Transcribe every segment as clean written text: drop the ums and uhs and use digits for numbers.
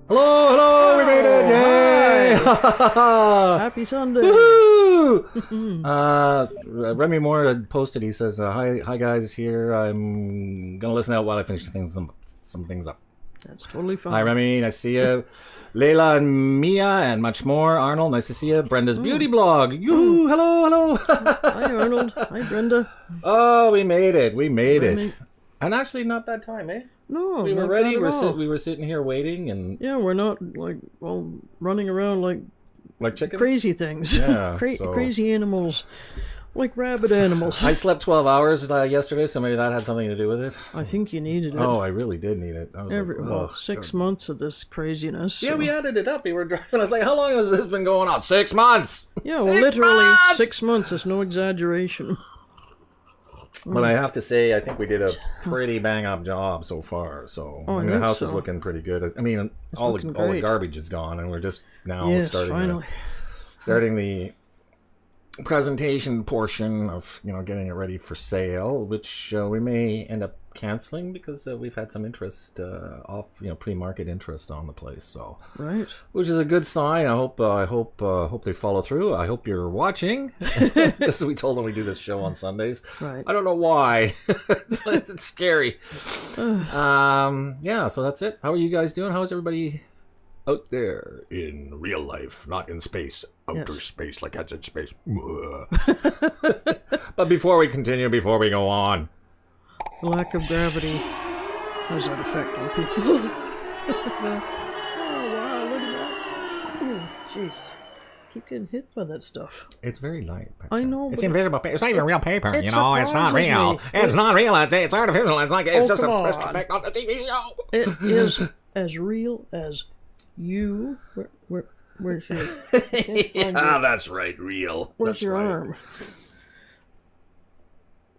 Hello, we made it! Yay! Happy Sunday! Woohoo! Remy Moore had posted. He says, "Hi guys, here. I'm gonna listen out while I finish some things up." That's totally fine. Hi Remy, nice to see you. Layla and Mia and much more. Arnold, nice to see you. Brenda's beauty blog. Yoo! Hello. Hi Arnold. Hi Brenda. Oh, we made it. And actually, not bad time, eh? No, we were ready. We were sitting here waiting, and yeah, we're not running around like chickens? crazy things. Yeah, crazy animals, like rabid animals. I slept 12 hours yesterday, so maybe that had something to do with it. I think you needed it. Oh, I really did need it. I was 6 months of this craziness. Yeah, we added it up. We were driving. I was like, "How long has this been going on?" 6 months. Yeah, well, literally 6 months. It's no exaggeration. But I have to say, I think we did a pretty bang-up job so far. So the house is looking pretty good. I mean, all the garbage is gone, and we're just now starting the presentation portion of getting it ready for sale, which we may end up canceling because we've had some interest pre-market interest on the place. So which is a good sign. I hope they follow through. I hope you're watching. Because we told them we do this show on Sundays. Right. I don't know why. It's scary. So that's it. How are you guys doing? How is everybody out there in real life, not in space, outer space, like Heads In Spaaace. But before we go on, the lack of gravity, how does that affect people? Oh wow, look at that. Oh jeez, keep getting hit by that stuff. It's very light. I know, it's invisible paper. It's not even real paper. It's not real. Me. It's not real. It's artificial. It's just a special effect on the TV show. It is as real as you. Where's your? That's right. Real. Where's your arm?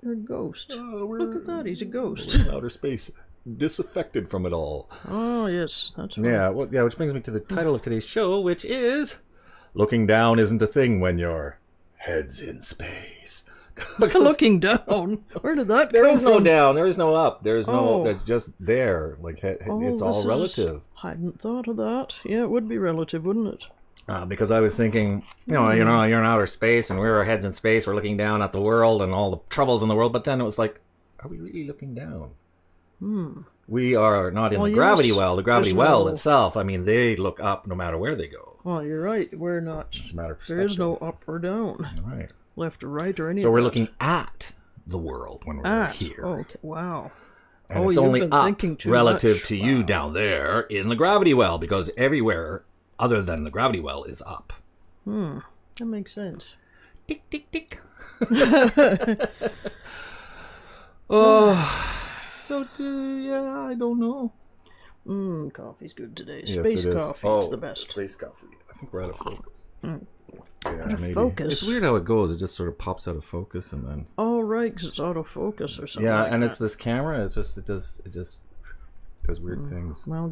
You're a ghost. Look at that. He's a ghost. We're in outer space, disaffected from it all. Oh yes, that's right. Yeah. Which brings me to the title of today's show, which is "Looking Down Isn't a Thing When Your Head's in Space." Looking down. Where did that come from? There is no down. There is no up. There is no. It's just there. It's all relative. I hadn't thought of that. Yeah, it would be relative, wouldn't it? Because I was thinking, you're in outer space, and we're our heads in space. We're looking down at the world and all the troubles in the world. But then it was like, are we really looking down? We are not in the gravity well. The gravity well itself. I mean, they look up no matter where they go. Well, you're right. We're not. It's a matter of perspective. There is no up or down. Right. Left or right or anything. So we're looking at the world when we're here. Okay. Wow. And it's only up relative to you down there in the gravity well, because everywhere other than the gravity well is up. That makes sense. Tick, tick, tick. I don't know. Coffee's good today. Yes, Space coffee is the best. Space coffee. I think we're out of focus. Out of focus. It's weird how it goes. It just sort of pops out of focus and then. Oh right, because it's autofocus or something. Yeah, like and that. it's this camera. It just does weird things. Well,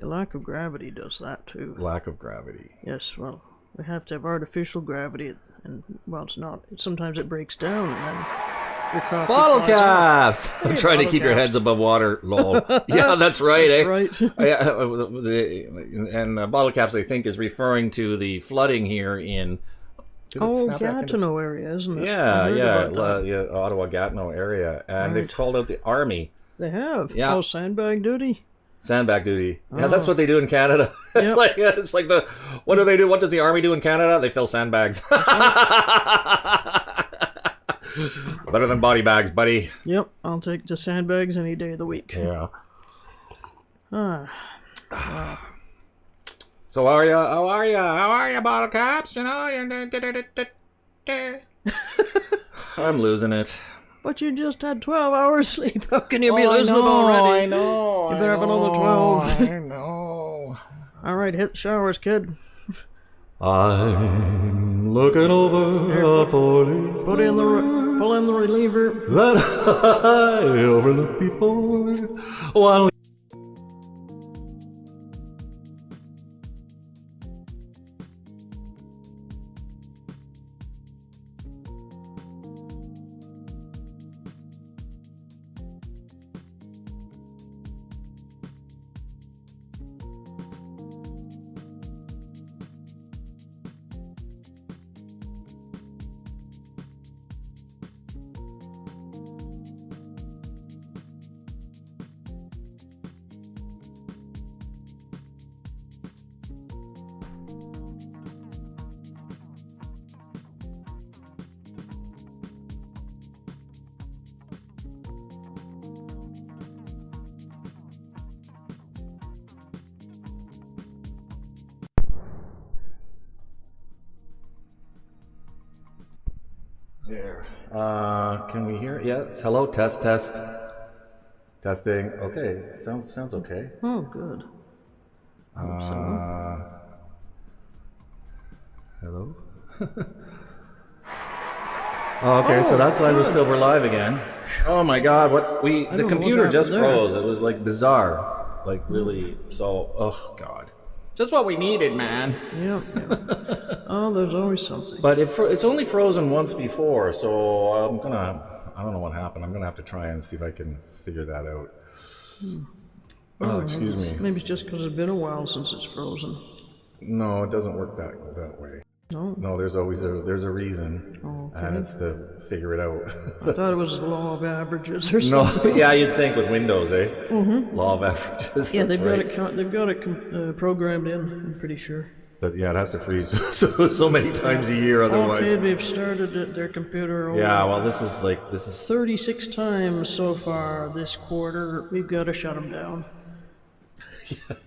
lack of gravity does that too. Lack of gravity. Yes. Well, we have to have artificial gravity, and it's not. Sometimes it breaks down, and then your coffee bottle caps. Hey, I'm trying to keep your heads above water. Lol. Yeah, that's right. That's right. And bottle caps, I think, is referring to the flooding here in. Gatineau area, isn't it? Yeah, Ottawa Gatineau area, and they've called out the army. They have. Yeah. Oh, sandbag duty. Sandbag duty. Yeah, that's what they do in Canada. It's like what do they do? What does the army do in Canada? They fill sandbags. Better than body bags, buddy. Yep, I'll take the sandbags any day of the week. Yeah. Wow. So how are you, bottle caps? I'm losing it. But you just had 12 hours sleep. How can you be losing it already? I know. You better have another 12. I know. All right, hit the showers, kid. I'm looking over a four-leaf pull in the reliever that I overlooked before. While there. Can we hear? Yes. Hello. Test. Testing. Okay. Sounds okay. Oh, good. I hope so. Hello. Okay, so that's why we're live again. Oh my God! The computer just froze. It was like bizarre, like really. So, oh God. Just what we needed, man. Yeah. Oh, there's always something. But it's only frozen once before, so I don't know what happened. I'm gonna have to try and see if I can figure that out. Oh, excuse me. Maybe it's just because it's been a while since it's frozen. No, it doesn't work that way. No, there's always a reason, and it's to figure it out. I thought it was the law of averages or something. No, yeah, you'd think with Windows, eh? Mm-hmm. Law of averages. Yeah, they've got it programmed in. I'm pretty sure. But yeah, it has to freeze so many times a year, otherwise. Okay, they've started their computer. Yeah, well, this is 36 times so far this quarter. We've got to shut them down.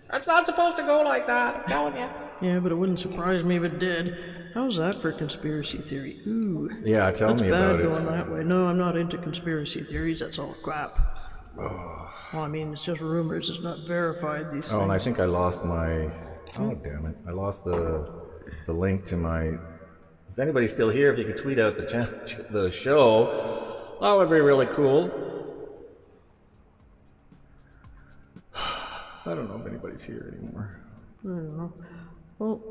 That's not supposed to go like that, I'm telling you. Yeah, but it wouldn't surprise me if it did. How's that for conspiracy theory? Ooh. Yeah, tell me about it. That's bad going that way. No, I'm not into conspiracy theories. That's all crap. Oh. Well, I mean, it's just rumors. It's not verified, these things. And I think I lost my... Oh, damn it. I lost the link to my... If anybody's still here, if you could tweet out the show, that would be really cool. I don't know if anybody's here anymore. I don't know. Well,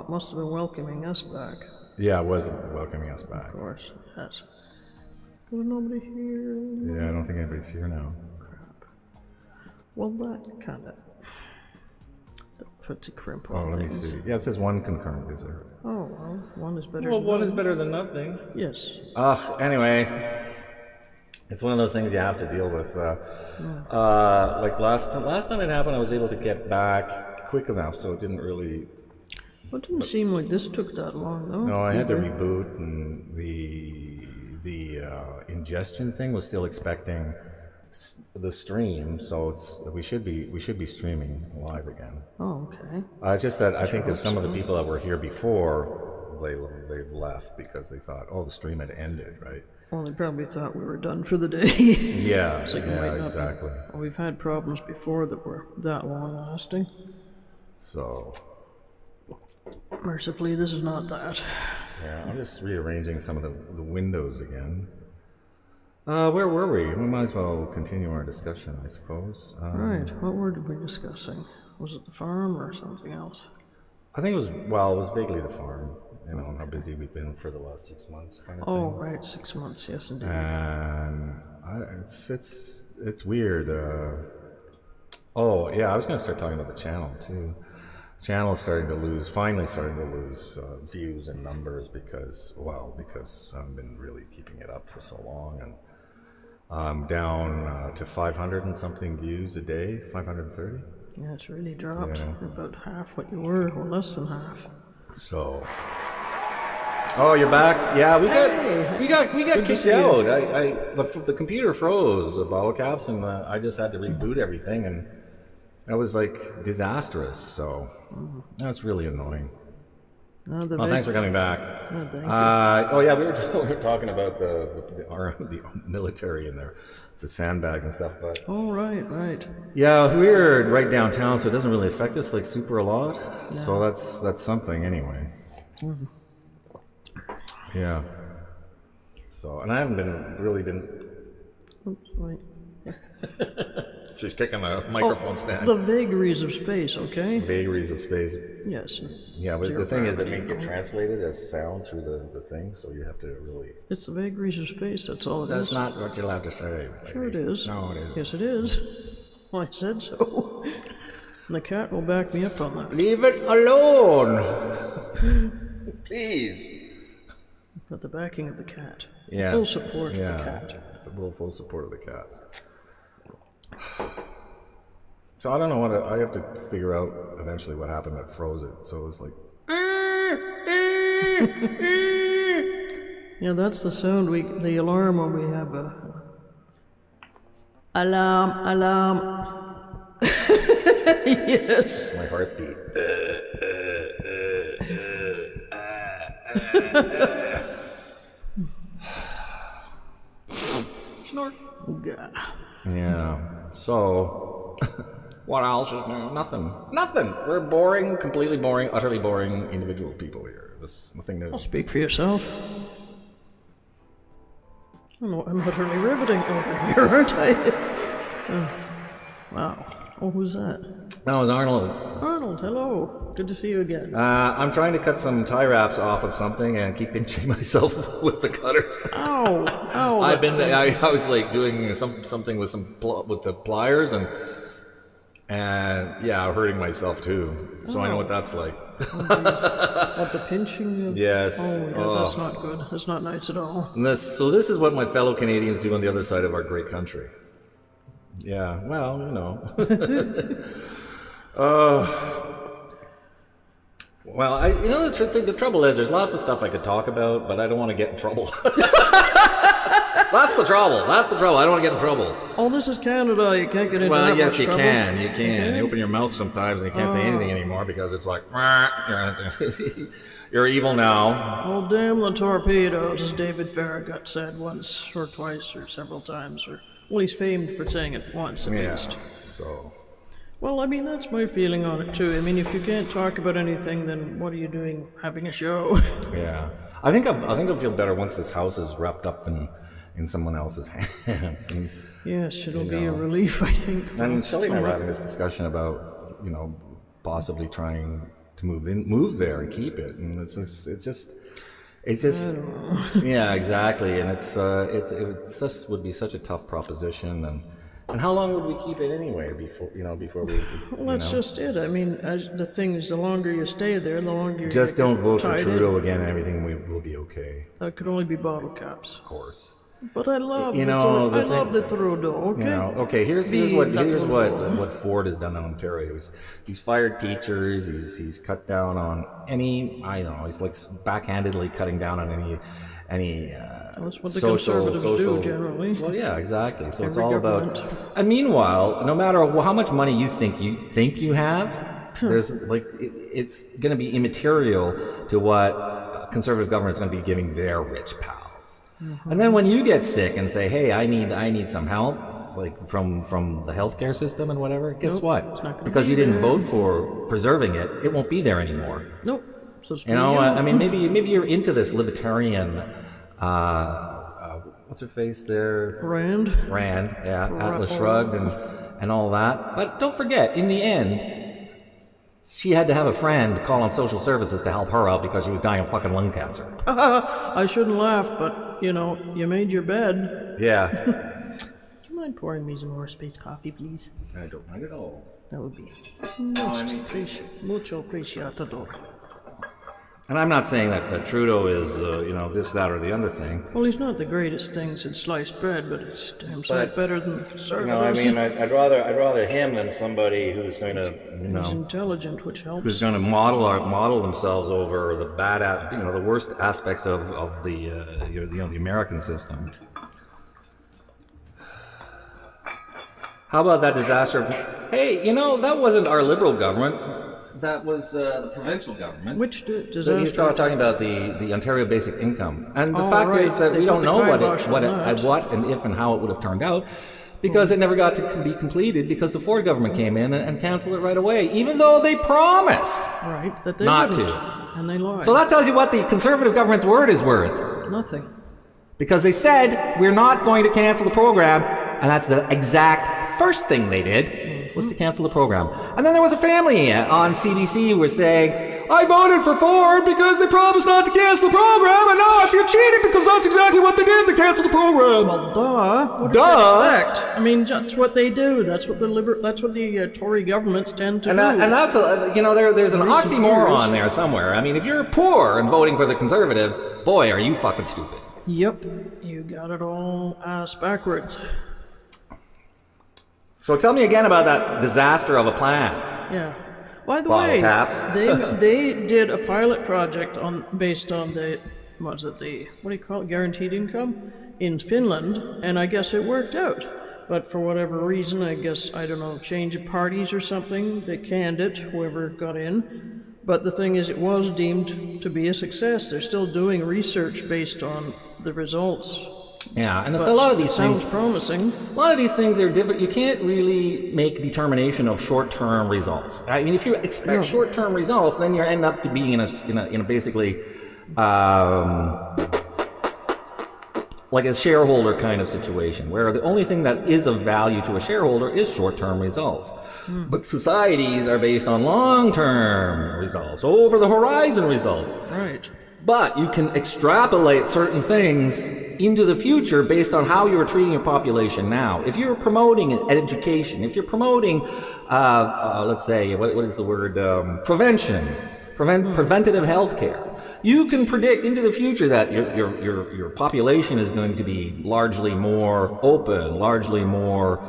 it must have been welcoming us back. Yeah, it was welcoming us back. Of course, yes. There's nobody here anymore. Yeah, I don't think anybody's here now. Crap. Well, that kind of puts a crimp on let things. me see. Yeah, it says one concurrent visitor. Oh, well, one is better than one none. Is better than nothing. Yes. Anyway. It's one of those things you have to deal with. Like last time it happened, I was able to get back quick enough, so it didn't really... It didn't seem like this took that long, though. No, I had to reboot, and the ingestion thing was still expecting the stream, so we should be streaming live again. Oh, okay. It's just that I think that some of the people that were here before, they've left because they thought, the stream had ended, right? Well, they probably thought we were done for the day. Yeah, exactly. Well, we've had problems before that were that long-lasting. So... Mercifully, this is not that. Yeah, I'm just rearranging some of the windows again. Where were we? We might as well continue our discussion, I suppose. Right, what were we discussing? Was it the farm or something else? I think it was vaguely the farm. And how busy we've been for the last 6 months, kind of thing. Oh, right, 6 months, yes, indeed. And it's weird. I was going to start talking about the channel too. The channel is finally starting to lose views and numbers because I've been really keeping it up for so long, and I'm down to 500 and something views a day, 530. Yeah, it's really dropped. Yeah. About half what you were, or less than half. So. Oh, you're back. Yeah, we got kicked out. The computer froze, bottle caps, and I just had to reboot everything, and that was like disastrous. So that's really annoying. Thanks for coming back. Thank you. We were talking about the military and the sandbags and stuff, but. Oh, right. Yeah, we're right downtown, so it doesn't really affect us like super a lot. No. So that's something anyway. Mm-hmm. Yeah. So, and I haven't been. Oops, wait. She's kicking the microphone stand. The vagaries of space, okay? Vagaries of space. Yes. Yeah, but the thing is, it may get translated as sound through the thing, so you have to really. It's the vagaries of space. That's all it is. That's not what you're allowed to say. Sure, it is. No, it isn't. Yes, it is. Well, I said so. And the cat will back me up on that. Leave it alone, please. Got the backing of the cat. Yes. Full support of the cat. Full support of the cat. So I don't know I have to figure out eventually what happened that froze it. So it's like. Yeah, that's the sound the alarm when we have a. Alarm. Yes. My heartbeat. Yeah. So, what else is new? Nothing. Nothing. We're boring, completely boring, utterly boring individual people here. There's nothing new. I'll speak for yourself. I'm utterly riveting over here, aren't I? Wow. Oh, who's that? That was Arnold. Arnold, hello. Good to see you again. I'm trying to cut some tie wraps off of something and keep pinching myself with the cutters. Ow! Ow! I was like doing something with with the pliers and yeah, hurting myself too. So I know what that's like. Oh, what, the pinching? Yes. Oh, yeah, that's not good. That's not nice at all. So this is what my fellow Canadians do on the other side of our great country. Yeah, well, you know. Well, the trouble is there's lots of stuff I could talk about, but I don't want to get in trouble. That's the trouble. I don't want to get in trouble. Oh, this is Canada. You can't get into that yes, much you trouble. can. You can. You open your mouth sometimes and you can't say anything anymore because it's like, you're evil now. Oh, damn the torpedoes, as David Farragut said once or twice or several times. Well, he's famed for saying it once at least. So. Well, I mean, that's my feeling on it too. I mean, if you can't talk about anything, then what are you doing having a show? Yeah. I think I'll feel better once this house is wrapped up in someone else's hands. And, yes, it'll be a relief, I think. And Shelley and I were having this discussion about, possibly trying to move there and keep it. And it's just yeah, exactly. And it just would be such a tough proposition. And how long would we keep it anyway before we? Well, that's just it. I mean, the thing is, the longer you stay there, the longer you just don't vote for Trudeau again, and everything will be okay. That could only be bottle caps. Of course. But I love the Trudeau. Okay. Okay. Here's what Ford has done in Ontario. He's fired teachers. He's cut down on any. He's like backhandedly cutting down on any. That's what the Conservatives do generally. Well, yeah, exactly. So it's all about. And meanwhile, no matter how much money you think you have, there's it's going to be immaterial to what a Conservative government is going to be giving their rich pals. Mm-hmm. And then when you get sick and say, "Hey, I need some help," like from the healthcare system and whatever, guess what? Because you didn't vote for preserving it, it won't be there anymore. Nope. So I mean, maybe you're into this libertarian. What's her face there? Rand, yeah, Atlas Shrugged and all that. But don't forget, in the end, she had to have a friend call on social services to help her out because she was dying of fucking lung cancer. I shouldn't laugh, but you made your bed. Yeah. Do you mind pouring me some more space coffee, please? I don't mind at all. That would be mucho apreciado. And I'm not saying that Trudeau is, this, that, or the other thing. Well, he's not the greatest thing since sliced bread, but it's damn sight better than Conservatives. I'd rather him than somebody who's going to, He's intelligent, which helps. Who's going to model themselves over the the worst aspects of the American system. How about that disaster? Hey, that wasn't our Liberal government. That was the provincial government. Which disaster? He's talking about the Ontario basic income. And the fact is that we don't know what and if and how it would have turned out because it never got to be completed because the Ford government came in and canceled it right away, even though they promised that they not wouldn't. to. And they lied. So that tells you what the Conservative government's word is worth. Nothing. Because they said, we're not going to cancel the program, and that's the exact first thing they did. Was to cancel the program. And then there was a family on CBC who was saying, I voted for Ford because they promised not to cancel the program, and now I feel cheated because that's exactly what they did, they canceled the program. Well, what do you expect? I mean, that's what they do. That's what the Tory governments tend to do. And that's, there's an oxymoron there somewhere. I mean, if you're poor and voting for the Conservatives, boy, are you fucking stupid. Yep, you got it all ass backwards. So tell me again about that disaster of a plan. Yeah. By the way, they did a pilot project based on what do you call it, guaranteed income in Finland, and I guess it worked out. But for whatever reason, I guess, I don't know, change of parties or something, they canned it, whoever got in. But the thing is, it was deemed to be a success. They're still doing research based on the results. Yeah, and a lot of these things sounds promising. A lot of these things are different. You can't really make determination of short-term results. I mean, if you expect short-term results, then you end up to being in a basically like a shareholder kind of situation, where the only thing that is of value to a shareholder is short-term results. But societies are based on long-term results, over-the-horizon results. Right. But you can extrapolate certain things into the future based on how you're treating your population now. If you're promoting education, if you're promoting, let's say, what is the word, preventative health care, you can predict into the future that your population is going to be largely more open, largely more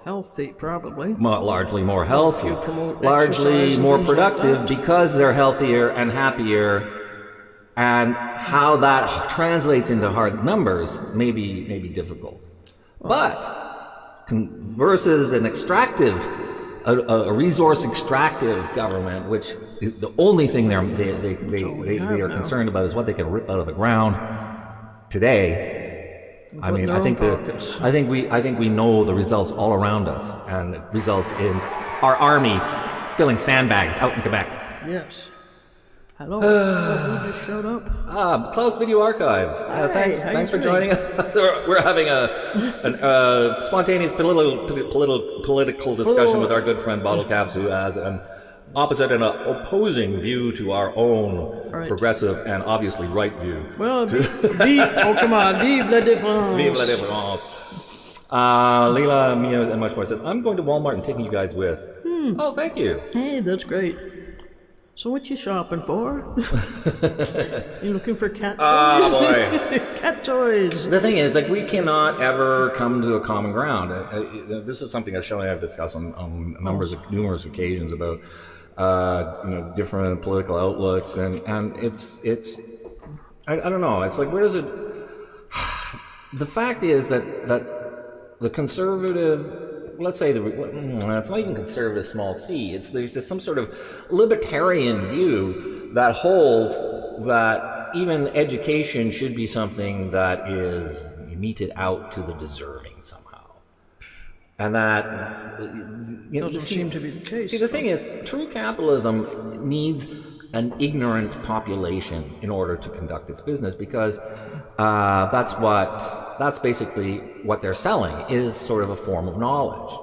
healthy, probably. Largely more healthy, largely more productive, because they're healthier and happier. And how that translates into hard numbers may be difficult. But versus an extractive, a resource extractive government, which is the only thing they are concerned about is what they can rip out of the ground today. I mean, I think we know the results all around us, and it results in our army filling sandbags out in Quebec. Yes. Hello, who just showed up? Klaus Video Archive. Thanks for joining us. We're having a spontaneous political discussion with our good friend Bottle Caps, who has an opposite and an opposing view to our own progressive and obviously right view. Well, come on, vive la différence. Vive la différence. Leila, Mia, and much more says, I'm going to Walmart and taking you guys with. Oh, thank you. Hey, that's great. So what you shopping for? You looking for cat toys? Oh, boy. Cat toys. The thing is, like, we cannot ever come to a common ground. This is something that Shelley and I have discussed on numerous occasions about, different political outlooks, and it's I don't know. It's like, where does it? The fact is that the conservative. Let's say it's not even conservative small c. There's just some sort of libertarian view that holds that even education should be something that is meted out to the deserving somehow, and that doesn't seem to be the case. See, the thing is, true capitalism needs an ignorant population in order to conduct its business, because that's basically what they're selling, is sort of a form of knowledge.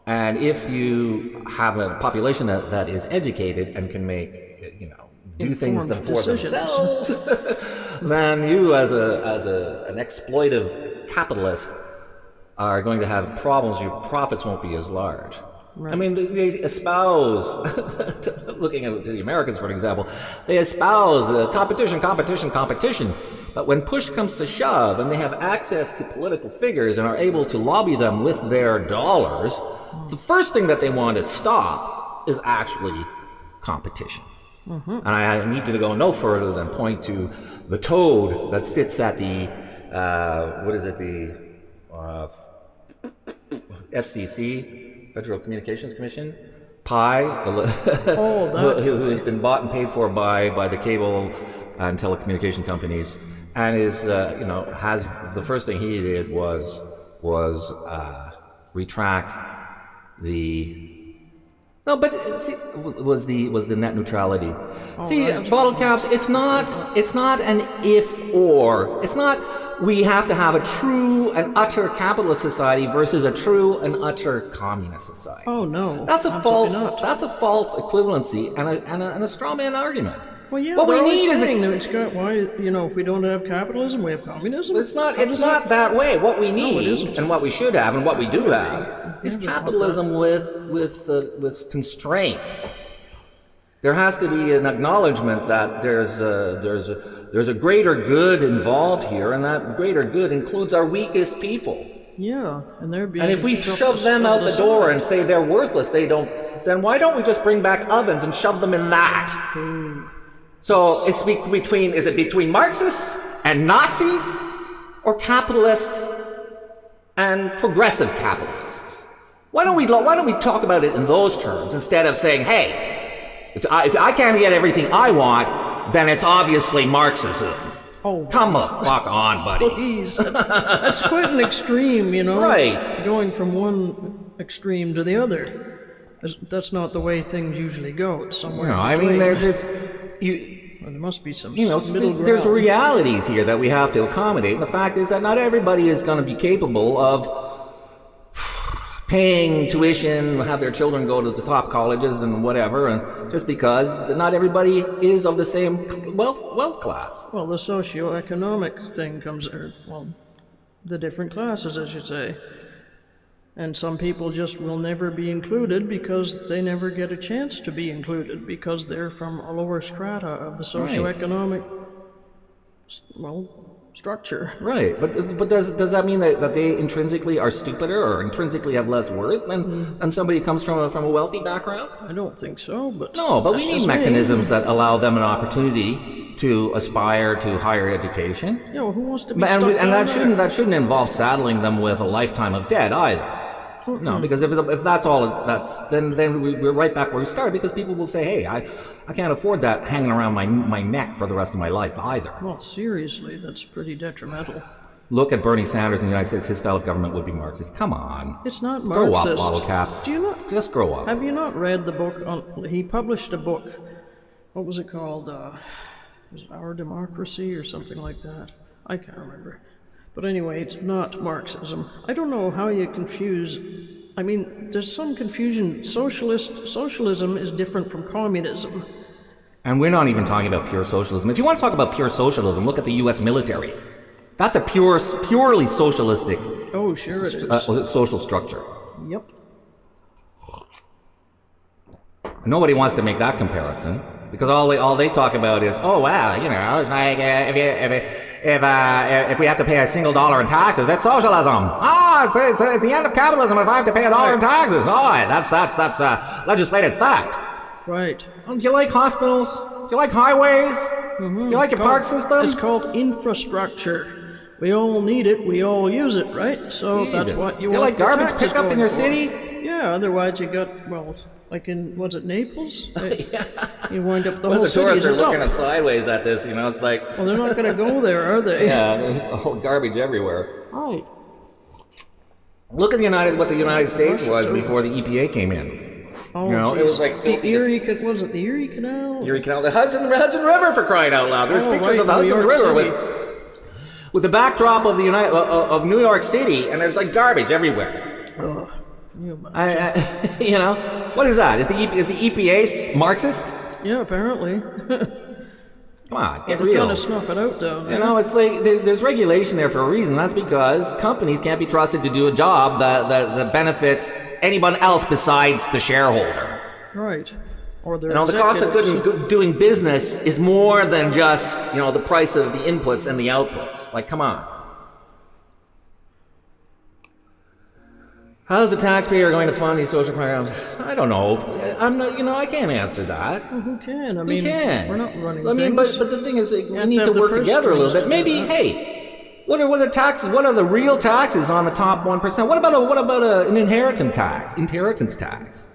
And if you have a population that is educated and can make, do things for themselves, then you as an exploitive capitalist are going to have problems. Your profits won't be as large. Right. I mean, they espouse, looking at the Americans, for example, they espouse competition. But when push comes to shove and they have access to political figures and are able to lobby them with their dollars, the first thing that they want to stop is actually competition. And I need to go no further than point to the toad that sits at the, FCC, Federal Communications Commission, PI, who has been bought and paid for by the cable and telecommunication companies, and is has the first thing he did was retract the. No, but see, was the net neutrality. Bottle caps. It's not an if or. It's not. We have to have a true and utter capitalist society versus a true and utter communist society. Oh no, that's a false equivalency and a straw man argument. Well, yeah, what we need is if we don't have capitalism, we have communism. It's not that way. What we need and what we should have and what we do have is capitalism with constraints. There has to be an acknowledgement that there's a greater good involved here, and that greater good includes our weakest people. Yeah, and if we shove them out the door and say they're worthless, then why don't we just bring back ovens and shove them in that? So it's between Marxists and Nazis, or capitalists and progressive capitalists? Why don't we talk about it in those terms instead of saying, hey, if I can't get everything I want, then it's obviously Marxism. Oh, come the fuck on, buddy. Please, that's quite an extreme, you know? Right. Going from one extreme to the other. That's not the way things usually go. It's somewhere. No, I mean, there's there must be some middle ground. There's realities here that we have to accommodate. And the fact is that not everybody is going to be capable of paying tuition, have their children go to the top colleges and whatever, and just because not everybody is of the same wealth class. Well, the socioeconomic thing comes, the different classes, as you say. And some people just will never be included because they never get a chance to be included because they're from a lower strata of the socioeconomic, structure. Right, but does that mean that they intrinsically are stupider or intrinsically have less worth than somebody who comes from a wealthy background? I don't think so, but... No, but we need mechanisms that allow them an opportunity to aspire to higher education. Yeah, well, who wants to be stuck and that shouldn't involve saddling them with a lifetime of debt either. No, because if that's all then we're right back where we started, because people will say, hey, I can't afford that hanging around my neck for the rest of my life either. Well, seriously, that's pretty detrimental. Look at Bernie Sanders in the United States. His style of government would be Marxist. Come on. It's not Marxist. Grow up, bottle caps. Do you not? Just grow up. Have you not read the book he published a book, what was it called? Was it Our Democracy or something like that? I can't remember. But anyway, it's not Marxism. I don't know how you confuse... I mean, there's some confusion. Socialism is different from communism. And we're not even talking about pure socialism. If you want to talk about pure socialism, look at the U.S. military. That's a purely socialistic social structure. Yep. Nobody wants to make that comparison. Because all they talk about is, oh wow, you know, it's like if we have to pay $1 in taxes, that's socialism. It's the end of capitalism if I have to pay $1 in taxes. Oh, that's legislative theft. Right. Do you like hospitals? Do you like highways? Mm-hmm. Do you like your park system? It's called infrastructure. We all need it. We all use it, right? So Jesus. That's what you want. Do you like garbage pickup in your for. city? Yeah. Otherwise, you got like in, was it Naples? Yeah. You wind up the whole the city tourists is are looking at sideways at this, you know, it's like... Well, they're not going to go there, are they? Yeah, there's all garbage everywhere. Right. Look at what the United States was before the EPA came in. Oh, you know, geez. It was like... The Erie, was it the Erie Canal? Erie Canal, the Hudson River, for crying out loud. There's pictures of the Hudson River with the backdrop of of New York City, and there's like garbage everywhere. Ugh. You know, what is that? Is the EPA Marxist? Yeah, apparently. Come on, get they're real. trying to snuff it out down there. You know, it's like there's regulation there for a reason. That's because companies can't be trusted to do a job that benefits anyone else besides the shareholder. Right. Or their the cost of doing business is more than just the price of the inputs and the outputs. Like, come on. How's the taxpayer going to fund these social programs? I don't know. I'm not. I can't answer that. Well, who can? I mean, can. We're not running. But the thing is, we need to work together a little bit. Maybe, hey, what are the taxes? What are the real taxes on the top 1%? What about an inheritance tax?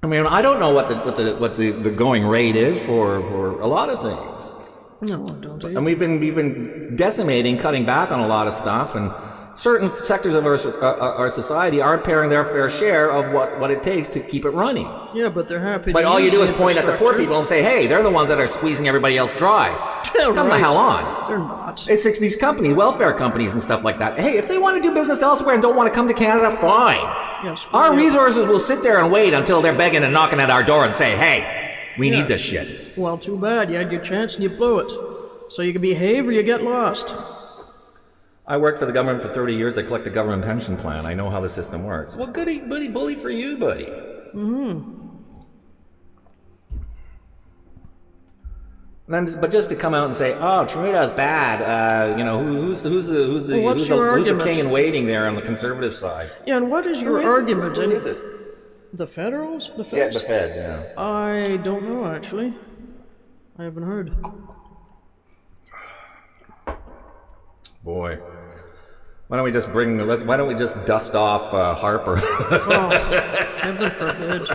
I mean, I don't know what the going rate is for a lot of things. No, don't. And we've been decimating, cutting back on a lot of stuff, and certain sectors of our society aren't paying their fair share of what it takes to keep it running. Yeah, but they're happy. But all you do is point at the poor people and say, "Hey, they're the ones that are squeezing everybody else dry." Yeah, Come the hell on. They're not. It's these companies, welfare companies and stuff like that. Hey, if they want to do business elsewhere and don't want to come to Canada, fine. Yeah, our resources will sit there and wait until they're begging and knocking at our door and say, "Hey, we need this shit." Well, too bad. You had your chance and you blew it. So you can behave or you get lost. I worked for the government for 30 years. I collect the government pension plan. I know how the system works. Well, goody, bully for you, buddy. Mm-hmm. But just to come out and say, "Oh, Trudeau's bad," who's the king in waiting there on the conservative side? Yeah, and what is your argument? Who is it? The Federals? The Feds? Yeah, the Feds. Yeah. I don't know actually. I haven't heard. Boy. Why don't we just dust off Harper? Oh, heaven forbid.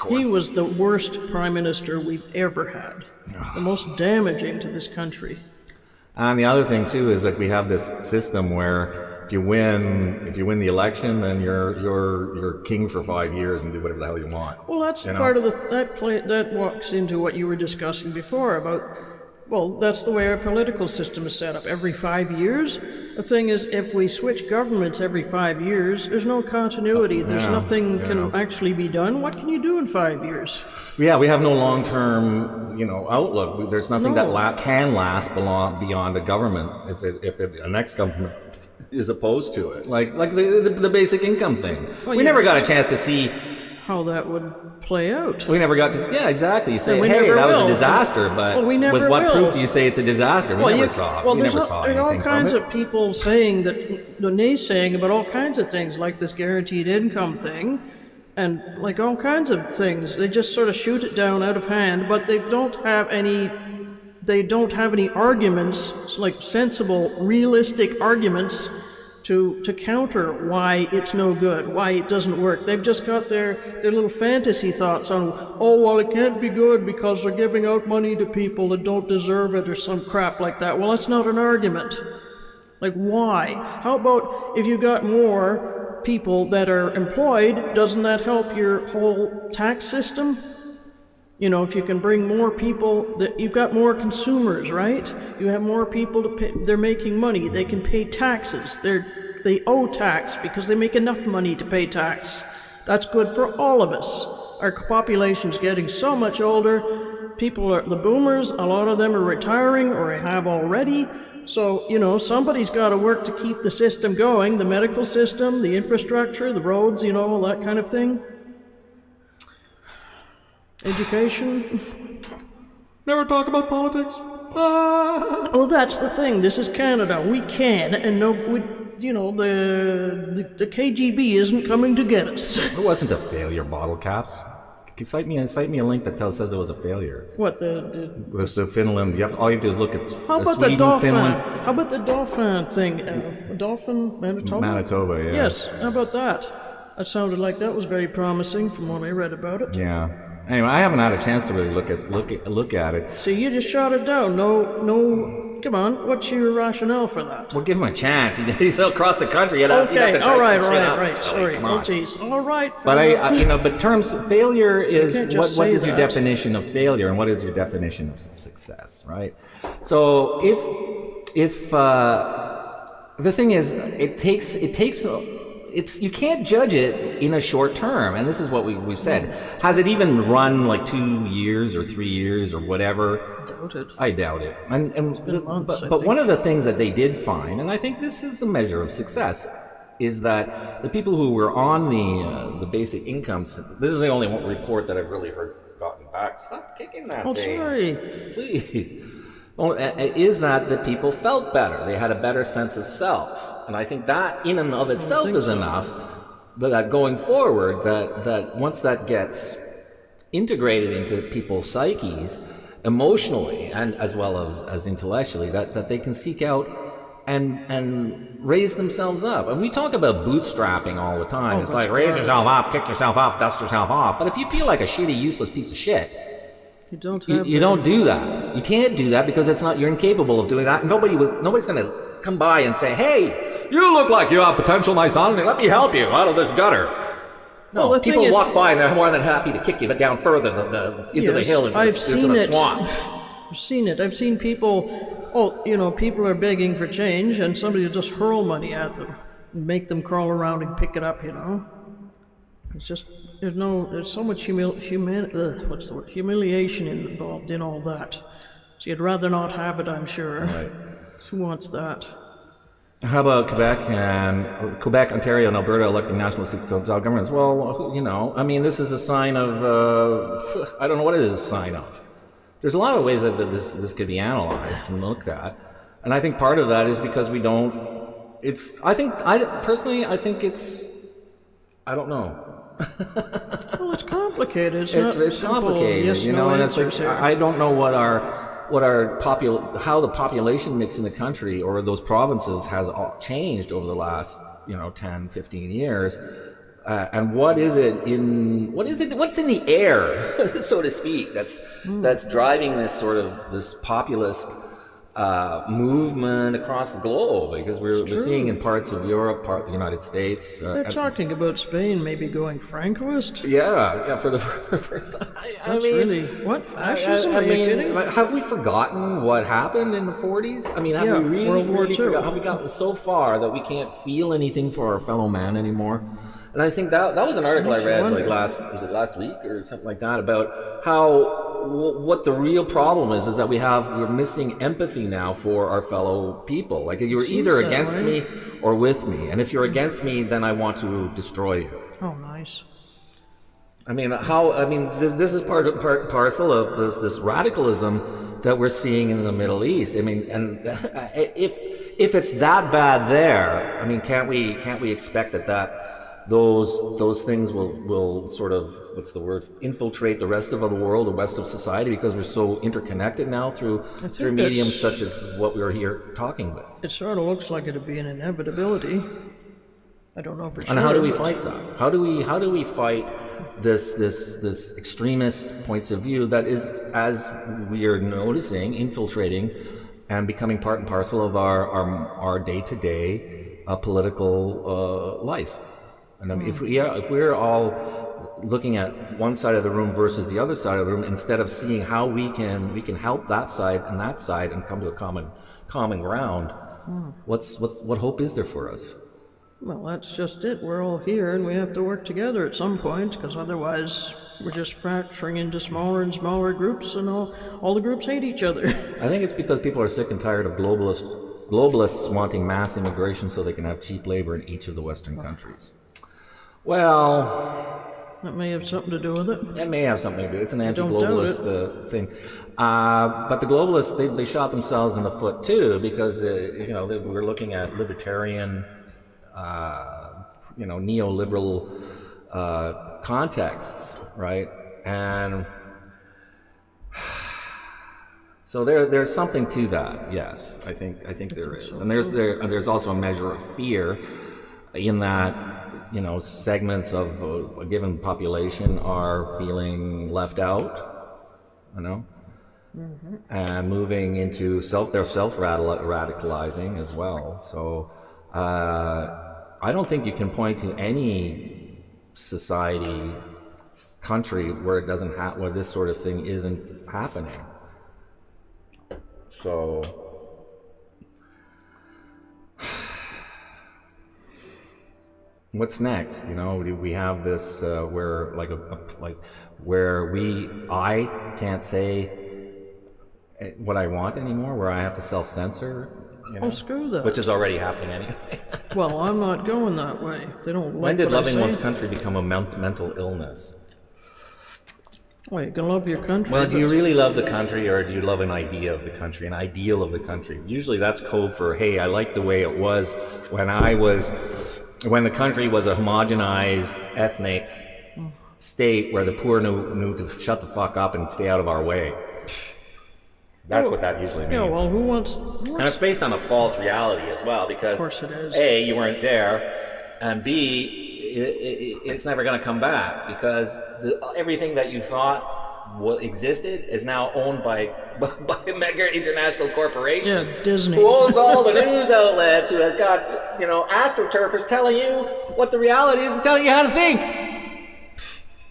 He was the worst prime minister we've ever had. The most damaging to this country. And the other thing too is like we have this system where if you win the election, then you're king for 5 years and do whatever the hell you want. Well, that's part of that walks into what you were discussing before about. Well, that's the way our political system is set up. Every 5 years. The thing is, if we switch governments every 5 years, there's no continuity. There's nothing can actually be done. What can you do in 5 years? Yeah, we have no long-term, outlook. There's nothing that can last beyond the government if the next government is opposed to it. Like the basic income thing. Well, we never got a chance to see how that would play out. We never got to, exactly. You say, hey, that was a disaster, but with what proof do you say it's a disaster? We never saw anything from it. There are all kinds of people saying that, naysaying about all kinds of things, like this guaranteed income thing, and like all kinds of things. They just sort of shoot it down out of hand, but they don't have any arguments, like sensible, realistic arguments to counter why it's no good, why it doesn't work. They've just got their little fantasy thoughts on, it can't be good because they're giving out money to people that don't deserve it or some crap like that. Well, that's not an argument. Like, why? How about if you got more people that are employed, doesn't that help your whole tax system? If you can bring more people, you've got more consumers, right? You have more people to pay, they're making money, they can pay taxes, they owe tax because they make enough money to pay tax. That's good for all of us. Our population's getting so much older, the boomers, a lot of them are retiring or have already. So, somebody's got to work to keep the system going, the medical system, the infrastructure, the roads, all that kind of thing. Education. Never talk about politics. Well, that's the thing. This is Canada. We can, and the KGB isn't coming to get us. It wasn't a failure, bottle caps. Cite me a link that says it was a failure. What the Finland? All you have to do is look at. How about Sweden, the Dauphin? Finland. How about the Dauphin thing? Dauphin, Manitoba. Manitoba, yeah. Yes. How about that? That sounded like that was very promising from what I read about it. Yeah. Anyway, I haven't had a chance to really look at it. So you just shot it down. No. Come on. What's your rationale for that? Well, give him a chance. He's across the country. Okay. All right. Sorry. Oh, jeez. All right. But failure is what is your definition of failure and what is your definition of success, right? So if the thing is, you can't judge it in a short term, and this is what we've said. Has it even run like 2 years or 3 years or whatever? I doubt it. But one of the things that they did find, and I think this is a measure of success, is that the people who were on the basic incomes. This is the only report that I've really gotten back. Stop kicking that thing. Sorry. Please. Is that the people felt better. They had a better sense of self. And I think that in and of itself is enough that going forward, that once that gets integrated into people's psyches, emotionally and as well as intellectually, that they can seek out and raise themselves up. And we talk about bootstrapping all the time. It's like raise yourself up, kick yourself off, dust yourself off. But if you feel like a shitty, useless piece of shit, you don't do that. You can't do that because you're incapable of doing that. Nobody's going to come by and say, "Hey, you look like you have potential, my son, and let me help you out of this gutter." No, people walk by and they're more than happy to kick you down further into the hill and into the swamp. I've seen it. I've seen people, people are begging for change and somebody will just hurl money at them and make them crawl around and pick it up, It's just, there's so much humiliation involved in all that. So you'd rather not have it, I'm sure. Right. Who wants that? How about Quebec, Ontario, and Alberta electing nationalistic governments? Well, this is a sign of, I don't know what it is a sign of. There's a lot of ways that this could be analyzed and looked at. And I think part of that is because we don't, I don't know. Well, it's complicated. It's complicated, yes, and it's like, I don't know what our how the population mix in the country or those provinces has changed over the last 10, 15 years. And what's in the air, so to speak, that's driving this populist movement across the globe, because we're seeing in parts of Europe, part of the United States. They're talking about Spain maybe going Francoist. Yeah, for the first time. That's really what fascism? Are you kidding? Have we forgotten what happened in the 40s? I mean, have we really forgotten? Have we gotten so far that we can't feel anything for our fellow man anymore? And I think that was an article I read last week or something like that, about what the real problem is that we're missing empathy now for our fellow people. Like, you're either against me or with me, and if you're against me, then I want to destroy you. Oh, nice. I mean, this is parcel of this radicalism that we're seeing in the Middle East. I mean, and if it's that bad there, I mean, can't we expect that those things will sort of, what's the word, infiltrate the rest of the world, the rest of society, because we're so interconnected now through mediums such as what we're here talking with. It sort of looks like it'd be an inevitability. I don't know for sure. And how do we fight that? How do we fight this extremist points of view that is, as we are noticing, infiltrating and becoming part and parcel of our day-to-day political life? And I mean, if we're all looking at one side of the room versus the other side of the room, instead of seeing how we can help that side and come to a common ground, what hope is there for us? Well, that's just it. We're all here, and we have to work together at some point, because otherwise we're just fracturing into smaller and smaller groups, and all the groups hate each other. I think it's because people are sick and tired of globalists wanting mass immigration so they can have cheap labor in each of the Western countries. Well, that may have something to do with it. It may have something to do. It's an anti-globalist thing. But the globalists, they shot themselves in the foot too, because we're looking at libertarian, neoliberal contexts, right? And so there's something to that. Yes, I think there is, so. And there's also a measure of fear in that. Segments of a given population are feeling left out, and moving into they're self-radicalizing as well. So I don't think you can point to any society, country where it doesn't where this sort of thing isn't happening. So. What's next? Do we have this where I can't say what I want anymore, where I have to self-censor? Oh, screw that. Which is already happening anyway. Well, I'm not going that way. They don't like. When did loving one's country become a mental illness? Well, you can love your country. Well, do you really love the country, or do you love an idea of the country, an ideal of the country? Usually that's code for, hey, I like the way it was when the country was a homogenized ethnic state where the poor knew to shut the fuck up and stay out of our way. That's what that usually means. Yeah, well, who wants... And it's based on a false reality as well, because of course it is. A, you weren't there, and B, it's never going to come back, because everything that you thought existed is now owned by a mega international corporation. Yeah, Disney. Who owns all the news outlets, who has got, astroturfers telling you what the reality is and telling you how to think.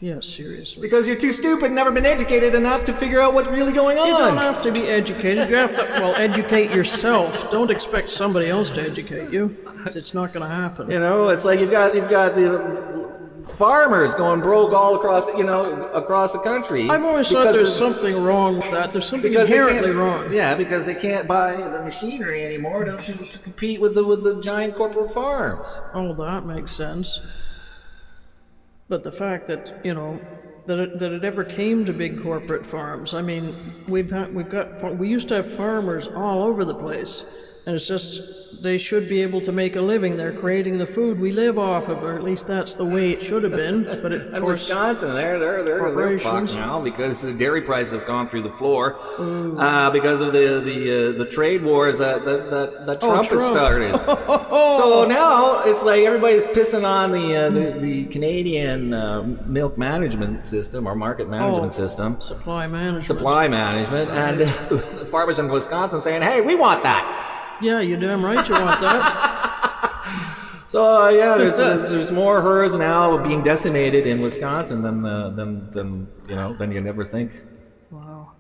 Yeah, seriously. Because you're too stupid and never been educated enough to figure out what's really going on. You don't have to be educated. You have to, educate yourself. Don't expect somebody else to educate you. It's not going to happen. It's like you've got the farmers going broke all across the country. I've always thought there's something wrong with that. There's something inherently wrong. Yeah, because they can't buy the machinery anymore to compete with the giant corporate farms. Oh, that makes sense. But the fact that that it ever came to big corporate farms. I mean, we used to have farmers all over the place, and it's just they should be able to make a living. They're creating the food we live off of, or at least that's the way it should have been. But of course, Wisconsin, they're fucked now because the dairy prices have gone through the floor because of the trade wars that Trump has started. So now it's like everybody's pissing on the Canadian milk management system or market management system, supply management, and the farmers in Wisconsin saying, "Hey, we want that." Yeah, you're damn right you want that. So yeah, there's more herds now being decimated in Wisconsin than you never think. Wow.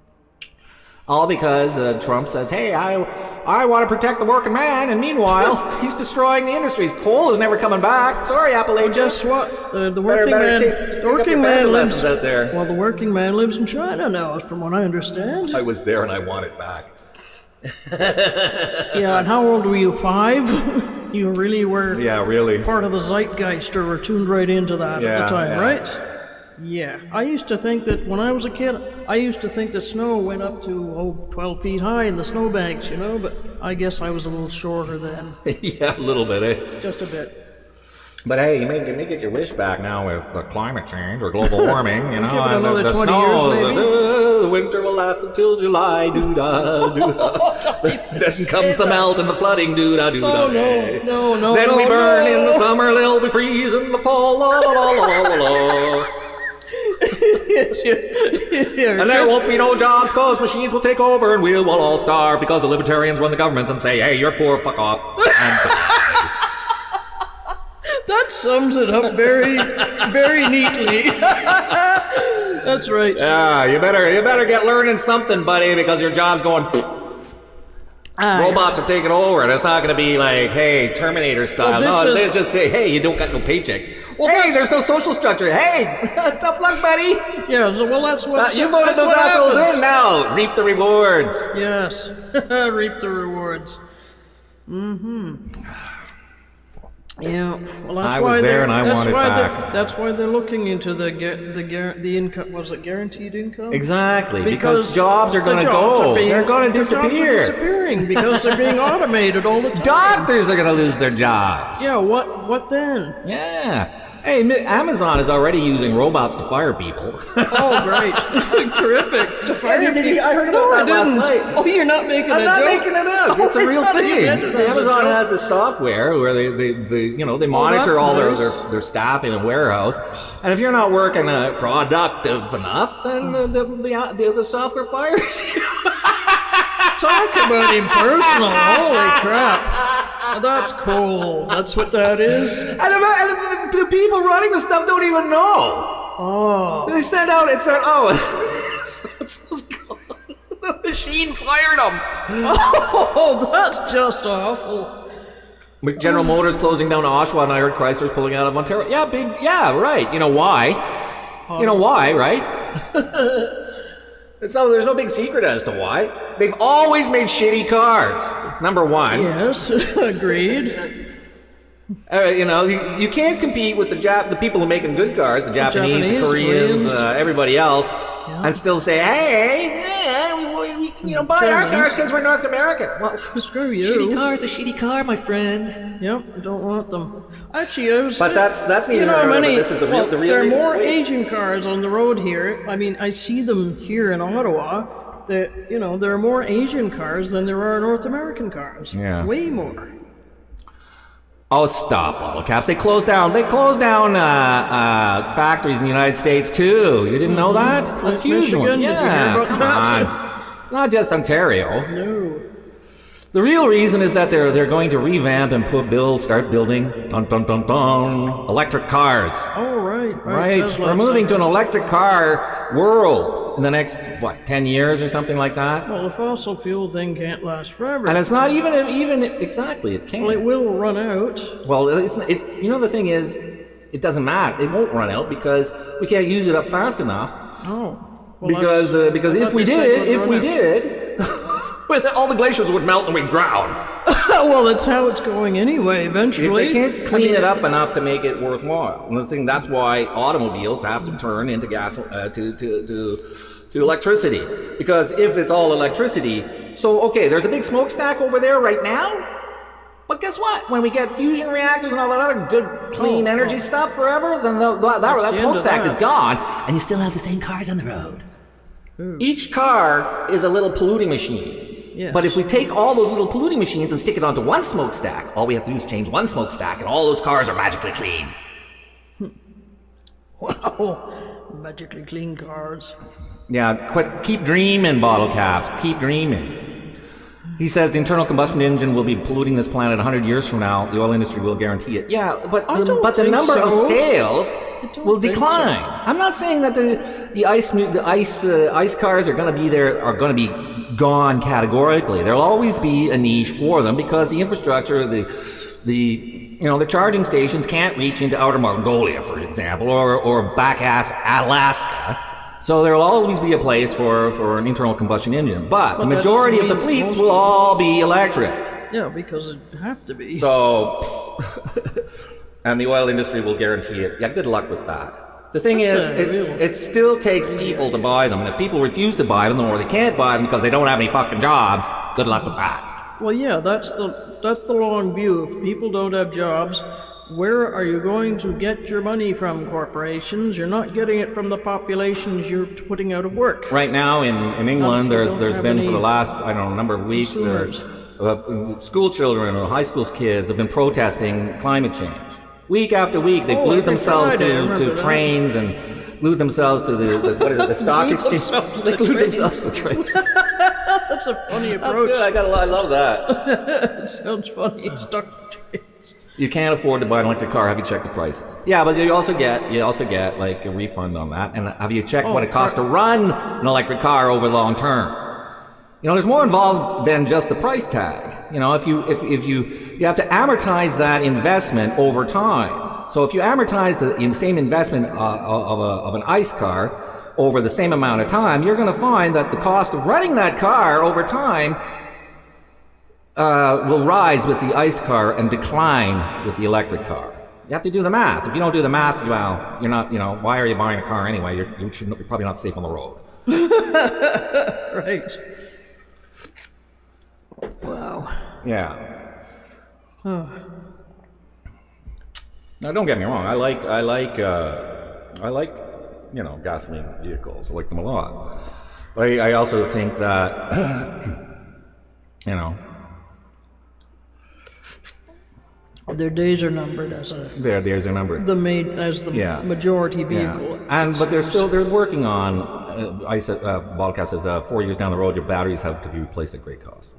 All because Trump says, "Hey, I want to protect the working man," and meanwhile he's destroying the industries. Coal is never coming back. Sorry, Appalachia. Guess what? The working man lives out there. Well, the working man lives in China now, from what I understand. I was there and I want it back. Yeah, and how old were you? 5? You really were part of the zeitgeist, or were tuned right into that at the time, right? Yeah. I used to think that when I was a kid, snow went up to 12 feet high in the snowbanks, but I guess I was a little shorter then. Yeah, a little bit, eh? Just a bit. But hey, you may get your wish back now with climate change or global warming, Give it another 20 years, maybe. The winter will last until July, doo-da, doo-da. Then comes the melt and the flooding, doo-da, doo-da. No. Then we burn in the summer, it'll be freeze in the fall, la la la la la. Yes, and there won't be no jobs because machines will take over and we'll all starve because the libertarians run the governments and say, "Hey, you're poor, fuck off." That sums it up very, very neatly. That's right. Yeah, you better get learning something, buddy, because your job's going. Robots are taking over, and it's not going to be like, "Hey, Terminator style." No, they just say, "Hey, you don't got no paycheck." Well, hey, there's no social structure. Hey, tough luck, buddy. Yeah, well, that's what you voted those assholes in. Now reap the rewards. Yes, reap the rewards. Mm-hmm. Yeah, well, that's I why was there and I wanted back. That's why they're looking into the income. Was it guaranteed income? Exactly, because jobs are going to go. They're going to disappear. Jobs are disappearing because they're being automated all the time. Doctors are going to lose their jobs. Yeah, what then? Yeah. Hey, Amazon is already using robots to fire people. Oh, great. Terrific. To fire people. I heard about that last night. Oh, you're not making it up. I'm not making it up. It's a real thing. Amazon has this software where they monitor all their staff in a warehouse. And if you're not working productive enough, then the software fires you. Talk about impersonal. Holy crap. That's cool. That's what that is. And the people running the stuff don't even know. Oh. They send out and said, the machine fired them. Oh, that's just awful. General Motors closing down Oshawa, and I heard Chrysler's pulling out of Ontario. Yeah, right. You know why? You know why, right? There's no big secret as to why. They've always made shitty cars. Number one. Yes, agreed. You can't compete with the people who are making good cars, the Japanese, the Koreans, everybody else, and still say, we buy our cars because we're North American. Well, screw you. Shitty car's a shitty car, my friend. Yep, I don't want them. Actually, But that's neither this is the real there are more Asian cars on the road here. I mean, I see them here in Ottawa. There are more Asian cars than there are North American cars. Yeah. Way more. Oh, stop, bottle caps. They closed down factories in the United States, too. You didn't know that? That's a huge Michigan, one. Yeah, come on. It's not just Ontario. No. The real reason is that they're going to revamp and start building electric cars. Oh, right. Right. We're moving to an electric car world in the next 10 years or something like that. Well, the fossil fuel thing can't last forever. And it's not even exactly. It can't. Well, it will run out. Well, the thing is, it doesn't matter. It won't run out because we can't use it up fast enough. Oh. Well, because if we did, with all the glaciers would melt and we'd drown. Well, that's how it's going anyway, eventually. If they can't clean it up enough to make it worthwhile. And that's why automobiles have to turn into gas to electricity. Because if it's all electricity, there's a big smokestack over there right now, But guess what? When we get fusion reactors and all that other good, clean energy stuff forever, then that smokestack is gone, and you still have the same cars on the road. Ooh. Each car is a little polluting machine. Yes. But if we take all those little polluting machines and stick it onto one smokestack, all we have to do is change one smokestack, and all those cars are magically clean. Wow. Magically clean cars. Yeah, keep dreaming, bottle caps. Keep dreaming. He says the internal combustion engine will be polluting this planet 100 years from now. The oil industry will guarantee it. Yeah, but the number of sales will decline. So. I'm not saying that the ice cars are going to be there, are going to be gone categorically. There'll always be a niche for them because the infrastructure, the charging stations can't reach into outer Mongolia, for example, or back-ass Alaska. So there will always be a place for an internal combustion engine. But the majority of the fleets will all be electric. Yeah, because it have to be. So, and the oil industry will guarantee it. Yeah, good luck with that. The thing is, it still takes people to buy them. And if people refuse to buy them, or they can't buy them because they don't have any fucking jobs, good luck with that. Well, yeah, that's the long view. If people don't have jobs, where are you going to get your money from, corporations? You're not getting it from the populations you're putting out of work. Right now in England, there's been for the last, number of weeks, school children or high school kids have been protesting climate change. Week after week, they glued themselves to trains and glued themselves to the stock exchange. They glued themselves to trains. That's a funny approach. That's good. I love that. It sounds funny. Stuck to trains. You can't afford to buy an electric car. Have you checked the prices? Yeah, but you also get like a refund on that. And have you checked what it costs to run an electric car over long term? There's more involved than just the price tag. If you have to amortize that investment over time. So if you amortize the same investment of an ICE car over the same amount of time, you're going to find that the cost of running that car over time will rise with the ICE car and decline with the electric car. You have to do the math. If you don't do the math, well, you're not, why are you buying a car anyway? You're probably not safe on the road. Right. Wow. Yeah. Oh. Now, don't get me wrong. I like gasoline vehicles. I like them a lot. But I also think that, their days are numbered as their days are numbered. Majority vehicle. Yeah. But they're working on. Baldcast says 4 years down the road, your batteries have to be replaced at great cost.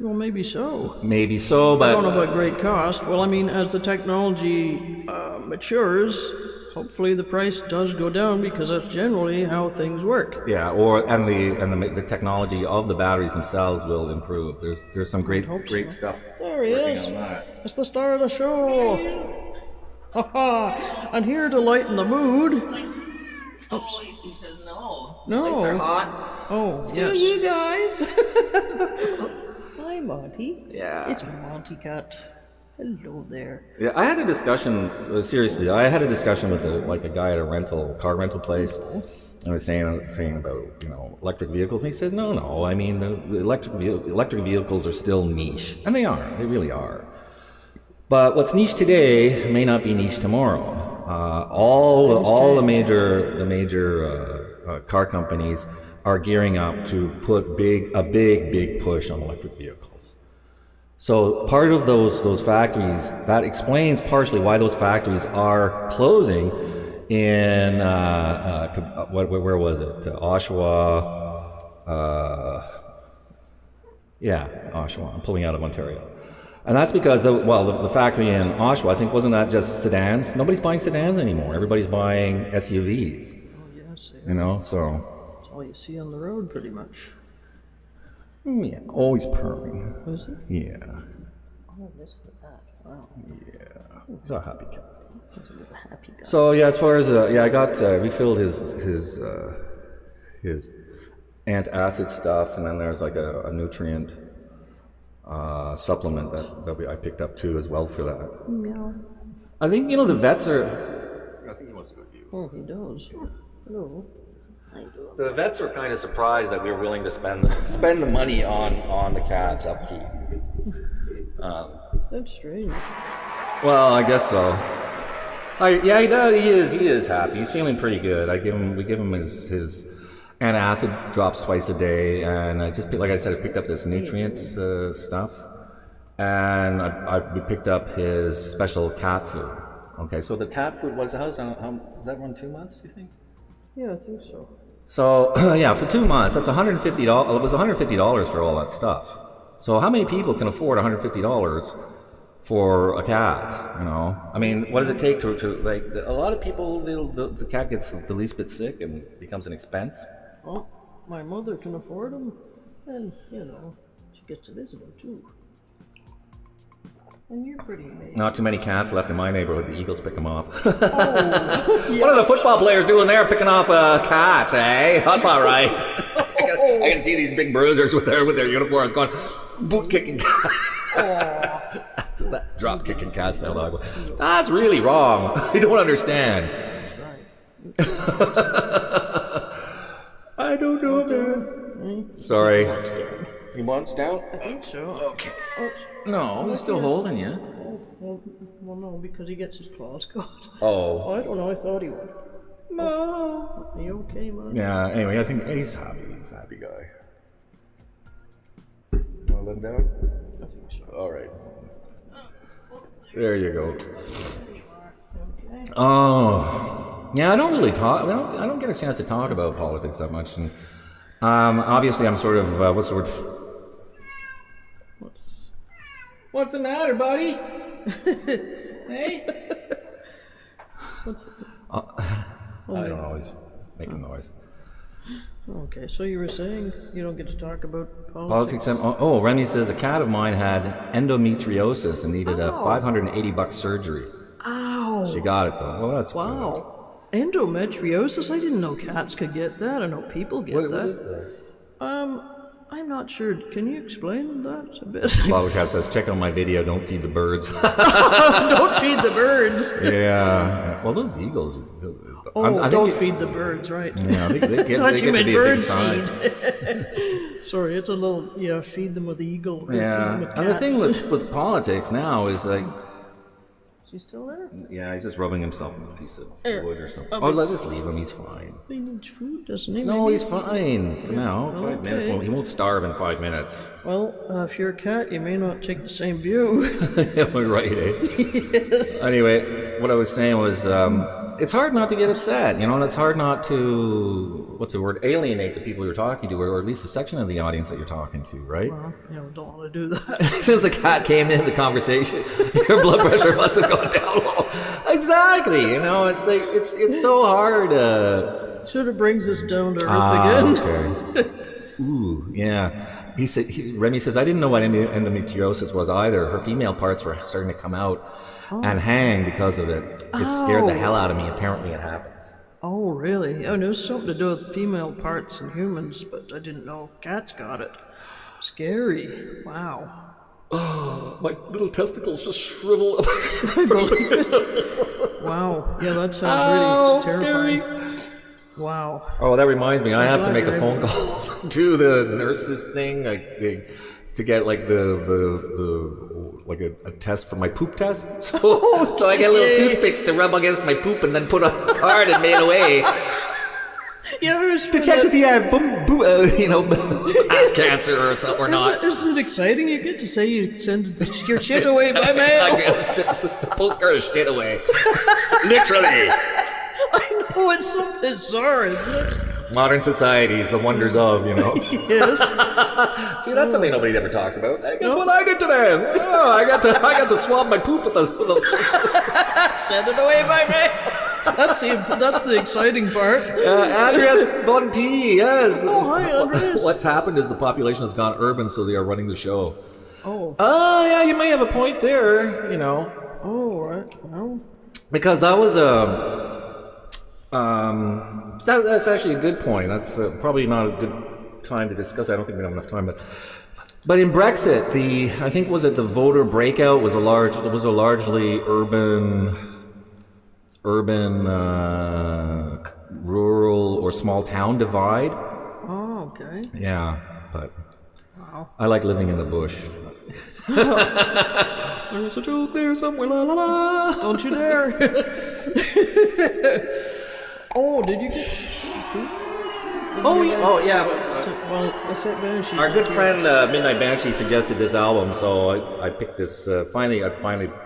Well, maybe so. Maybe so, but I don't know about great cost. Well, as the technology matures, hopefully the price does go down because that's generally how things work. Yeah, and the technology of the batteries themselves will improve. There's some great stuff. There he is. It's the star of the show. And here to lighten the mood. Oops. He says no. No. Lights are hot. Oh, Screw you guys. Hi, Monty. Yeah. It's Monty Cat. Hello there. Yeah, I had a discussion. Seriously, I had a discussion with a guy at a car rental place. And I was saying about electric vehicles, and he says no. The electric vehicles are still niche, and they are. They really are. But what's niche today may not be niche tomorrow. All the major car companies are gearing up to put a big push on electric vehicles. So part of those factories, that explains partially why those factories are closing in where was it? Oshawa. Oshawa. I'm pulling out of Ontario. And that's because the factory in Oshawa, I think, wasn't that just sedans? Nobody's buying sedans anymore. Everybody's buying SUVs. Oh, yes. So. That's all you see on the road, pretty much. Yeah, always purring. Was it? Yeah. Oh, this was that. Wow. Yeah. He's a happy cat. He's a little happy guy. So yeah, as far as I got refilled his antacid stuff, and then there's like a nutrient supplement that I picked up too as well for that. Meow. I think the vets are. I think he wants to go to you. Oh, he does. Hello. The vets were kind of surprised that we were willing to spend the money on the cat's upkeep. That's strange. Well, I guess so. Yeah, he does. He is happy. He's feeling pretty good. We give him his antacid drops twice a day, and I just, like I said, I picked up this nutrients stuff, and we picked up his special cat food. Okay, so the cat food was does that run 2 months? Do you think? Yeah, I think so. So yeah, for 2 months, that's $150. It was $150 for all that stuff. So how many people can afford $150 for a cat? You know, I mean, what does it take to like? A lot of people, the cat gets the least bit sick and becomes an expense. Well, my mother can afford them, and you know, she gets to visit them too. And you're pretty amazing. Not too many cats left in my neighborhood. The Eagles pick them off. Oh, yeah. What are the football players doing there, picking off cats? Eh? That's not right. I can see these big bruisers with their uniforms going boot kicking cats. Drop kicking cats now, dog. That's really wrong. I don't understand. That's right. I don't know, man. Sorry. He wants down? I think so. Okay. No, he's still holding you. Well, no, because he gets his claws caught. Oh. I don't know. I thought he would. No. Are you okay, man? Yeah, anyway, I think he's happy. He's a happy guy. Want to let him down? I think so. All right. There you go. Oh. Yeah, I don't really talk. I don't get a chance to talk about politics that much. And obviously, I'm sort of, what's the word? What's the matter, buddy? Hey? What's it? I don't know. He's making noise. Okay, so you were saying you don't get to talk about Politics. Remy says a cat of mine had endometriosis and needed a $580 surgery. Ow! She got it though. Well, that's wow. Good. Endometriosis? I didn't know cats could get that. I know people get that. What is that? I'm not sure. Can you explain that a bit? Flower Cat says, check out my video, don't feed the birds. Don't feed the birds. Yeah. Well, those eagles. Don't feed the birds, right? Yeah, they get, I thought you meant bird seed. Sorry, it's a little, feed them with eagle. Yeah. Feed them with And the thing with politics now is like, is he still there? yeah, he's just rubbing himself in a piece of wood or something. Let's just leave him. He's fine. He needs food, doesn't he? No, he's fine for now. 5 minutes. Well, he won't starve in 5 minutes. Well, if you're a cat, you may not take the same view. Right, eh? Yes. Anyway, what I was saying was, it's hard not to get upset, and it's hard not to, alienate the people you're talking to, or at least a section of the audience that you're talking to, right? Well, don't want to do that. As soon as the cat came in the conversation, your blood pressure must have gone down low. Exactly, it's like, it's so hard. Sort of brings us down to earth again. Okay. Ooh, yeah. Remy says, I didn't know what endometriosis was either. Her female parts were starting to come out and hang because of it. It scared the hell out of me. Apparently it happens. Oh, really? Oh, there's something to do with female parts in humans, but I didn't know cats got it. Scary. Wow. Oh, my little testicles just shrivel up. Wow. Yeah, that sounds really terrifying. Scary. Wow. Oh, that reminds me. I have to make a phone call to the nurses thing, to get like a test for my poop test. So I get little toothpicks to rub against my poop and then put on a card and mail away. To check to see I have ass cancer or something or not. Isn't it exciting? You get to say you send your shit away by mail. I get to send the postcard of shit away. Literally. I know, it's so bizarre, isn't it? Modern societies, the wonders of, Yes. See, that's something nobody ever talks about. Guess what I did today? Oh, I got to swab my poop with a Send it away by mail. That's the exciting part. Andreas Von T, yes. Oh, hi, Andreas. What's happened is the population has gone urban, so they are running the show. Oh. Yeah, you may have a point there, Oh, right. Well. Because that was that's actually a good point. That's probably not a good time to discuss. I don't think we have enough time, but in Brexit, I think the voter breakout was a largely urban, rural or small town divide. Oh, okay. Yeah, but Wow. I like living in the bush. There's a joke there somewhere, la la la. Don't you dare. Oh, did you get... Oh yeah. Well, I said Banshee. Our good friend Midnight Banshee suggested this album, so I picked this. Finally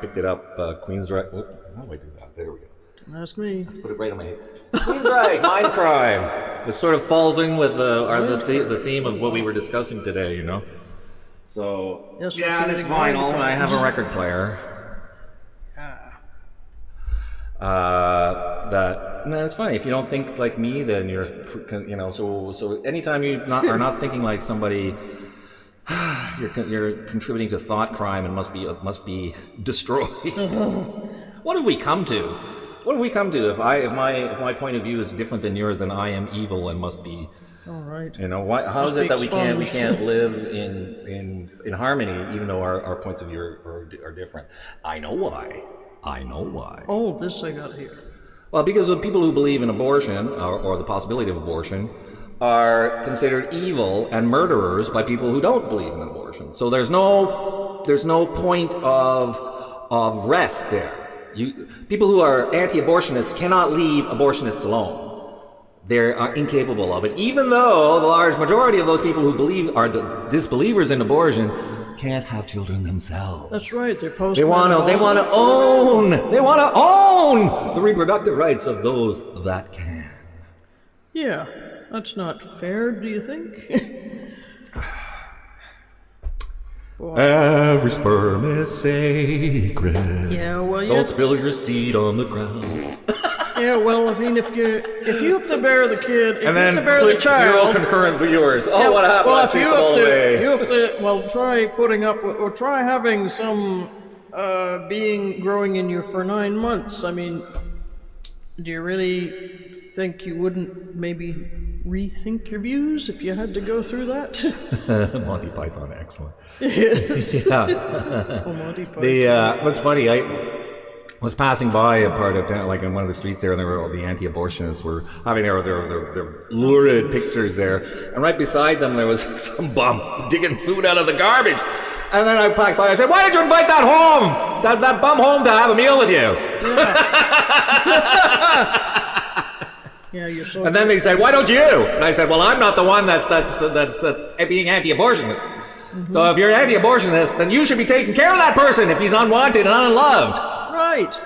picked it up. Queensryche. Oh, how do I do that? There we go. Don't ask me. Put it right on my head. Queensryche, Mind Crime. It sort of falls in with the theme of what we were discussing today, you know. So yes, yeah, and it's vinyl, and I have a record player. It's funny, if you don't think like me, then you're, you know, so anytime you are not thinking like somebody, you're contributing to thought crime and must be destroyed. What have we come to? What have we come to? If my point of view is different than yours, then I am evil and must be. All right. You know, how is it that we can't live in harmony, even though our points of view are different? I know why. Oh, this I got here. Well, because of people who believe in abortion or the possibility of abortion are considered evil and murderers by people who don't believe in abortion. So there's no point of rest there. People who are anti-abortionists cannot leave abortionists alone. They are incapable of it, even though the large majority of those people who are disbelievers in abortion can't have children themselves. That's right. They're post. They want to own the reproductive rights of those that can. Yeah, that's not fair. Do you think? Every sperm is sacred. Yeah, well, don't spill your seed on the ground. Yeah, well, I mean, if you have to bear the kid, and then click zero concurrent viewers. Oh, yeah, what happened? Well, if you have to, try putting up, or try having some being growing in you for 9 months. I mean, do you really think you wouldn't maybe rethink your views if you had to go through that? Monty Python, excellent. Yes. Yeah. Oh, Monty Python. What's funny, I was passing by a part of town, like in one of the streets there, and there were all the anti-abortionists were having their lurid pictures there, and right beside them there was some bum digging food out of the garbage. And then I packed by, I said, "Why did you invite that bum home to have a meal with you?" Yeah, you're so. And then they said, "Why don't you?" And I said, "Well, I'm not the one that's being anti-abortionist. Mm-hmm. So if you're an anti-abortionist, then you should be taking care of that person if he's unwanted and unloved." Right?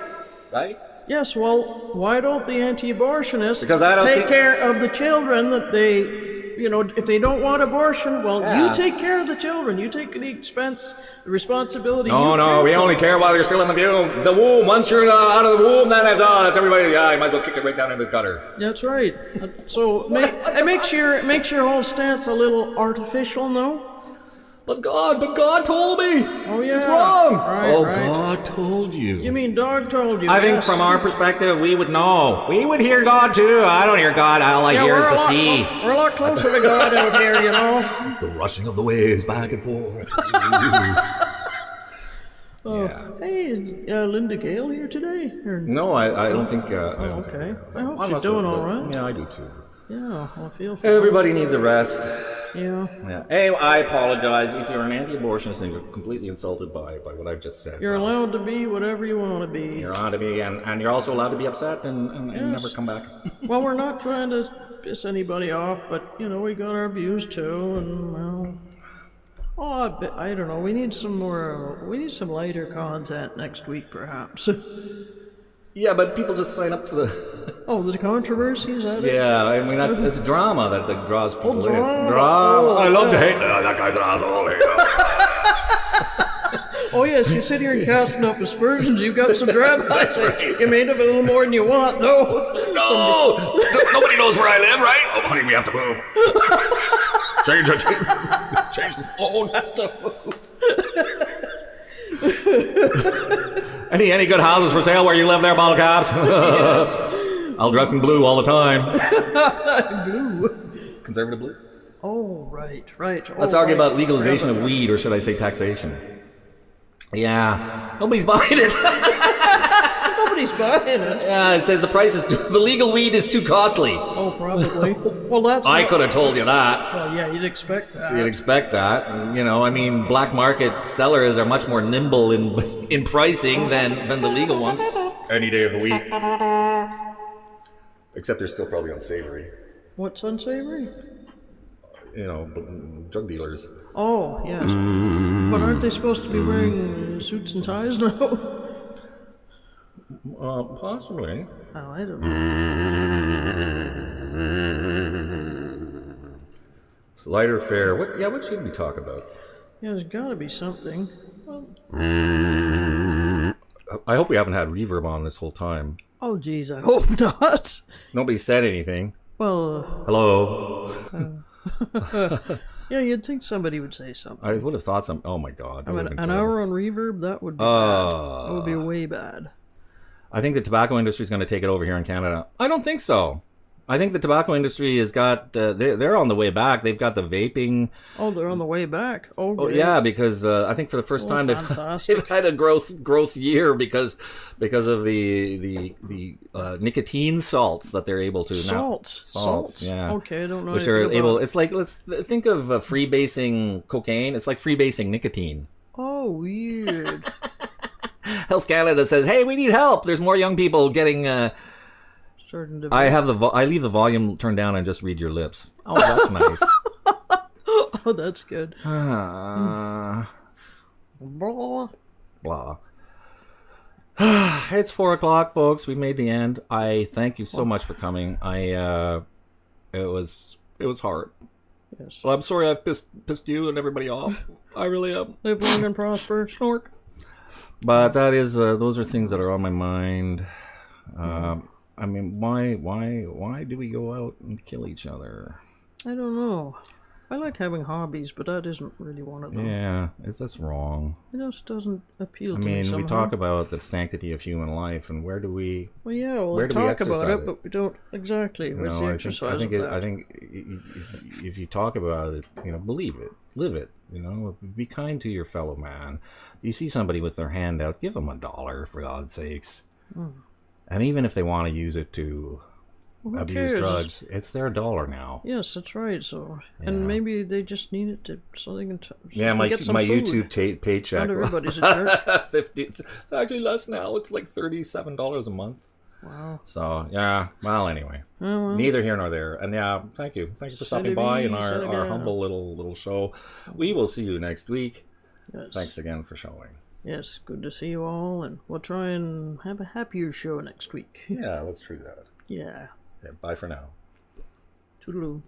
Yes, well, why don't the anti-abortionists take care of the children that they, if they don't want abortion, well, you take care of the children. You take the expense, the responsibility. No, we only care while you're still in the womb. Once you're out of the womb, then that's everybody. Yeah, you might as well kick it right down into the gutter. That's right. So it makes your whole stance a little artificial, no? But God told me. Oh, yeah. It's wrong. Right. God told you. You mean dog told you? I think from our perspective, we would know. We would hear God too. I don't hear God. All I hear is the sea. We're a lot closer to God out here, The rushing of the waves back and forth. Hey, is Linda Gale here today? No, I don't think. Okay. I hope she's doing all right. Yeah, I do too. Yeah, I feel for everybody needs a rest. Yeah. Hey, I apologize if you're an anti-abortionist and you're completely insulted by what I've just said. You're allowed to be whatever you want to be. You're allowed to be, and you're also allowed to be upset and never come back. Well, we're not trying to piss anybody off, but we got our views too, and I don't know. We need some lighter content next week, perhaps. Yeah, but people just sign up for the controversies. Yeah, I mean it's drama that draws people in. Drama. I love to hate that guy's an asshole. Oh yes, you sit here and casting up aspersions. You've got some drama. That's right. You made up a little more than you want, though. No, nobody knows where I live, right? Oh, honey, we have to move. Change the phone. Have to move. Any good houses for sale where you live there, bottle caps? Yes. I'll dress in blue all the time. Blue? Conservative blue? Oh, right. Let's argue about legalization of weed, or should I say taxation? Yeah. Nobody's buying it. Somebody's buying it. Yeah, it says the legal weed is too costly. Oh, probably. Well, I could have told you that. Well, yeah, you'd expect that. You'd expect that. You know, I mean, black market sellers are much more nimble in pricing than the legal ones. Any day of the week. Except they're still probably unsavory. What's unsavory? You know, drug dealers. Oh, yes. But aren't they supposed to be wearing suits and ties now? Possibly. Oh, I don't know. It's lighter fare. What should we talk about? Yeah, there's got to be something. Well, I hope we haven't had reverb on this whole time. oh, geez, I hope not. Nobody said anything. Well, Hello. yeah, you'd think somebody would say something. I would have thought some. Oh my God. I mean, an hour on reverb, that would be bad. That would be way bad. I think the tobacco industry is going to take it over here in Canada. I don't think so. I think the tobacco industry has got, they're on the way back. They've got the vaping. Oh, they're on the way back. Oh yeah, because I think for the first time they've had a growth year because of the nicotine salts that they're able to salts. Yeah. Okay, I don't know. Which are able. It's like, let's think of freebasing cocaine. It's like freebasing nicotine. Oh, weird. Health Canada says, "Hey, we need help. There's more young people getting." I leave the volume turned down and just read your lips. Oh, that's nice. Oh, that's good. Blah. It's 4:00, folks. We made the end. I thank you so much for coming. It was hard. Yes. Well, I'm sorry I've pissed you and everybody off. I really am. Live long and prosper. Snork. But that is those are things that are on my mind. I mean, why do we go out and kill each other? I don't know. I like having hobbies, but that isn't really one of them. Yeah, that's wrong. It just doesn't appeal to me. I mean, somehow. We talk about the sanctity of human life, and where do we? Well, yeah, we talk about it, but we don't exactly. Where's the exercise of that? I think if you talk about it, believe it, live it. Be kind to your fellow man. You see somebody with their hand out, give them $1 for God's sakes. And even if they want to use it to abuse drugs, it's their $1 now. Yes, that's right. So, and maybe they just need it so they can. My YouTube paycheck. Not everybody's a jerk. 50. It's actually less now. It's like $37 a month. Wow. So yeah. Well, anyway, neither here nor there. And yeah, thank you for stopping by in our humble little show. We will see you next week. Yes. Thanks again for showing. Yes, good to see you all, and we'll try and have a happier show next week. Yeah, let's do that. Yeah. Bye for now. Toodaloo.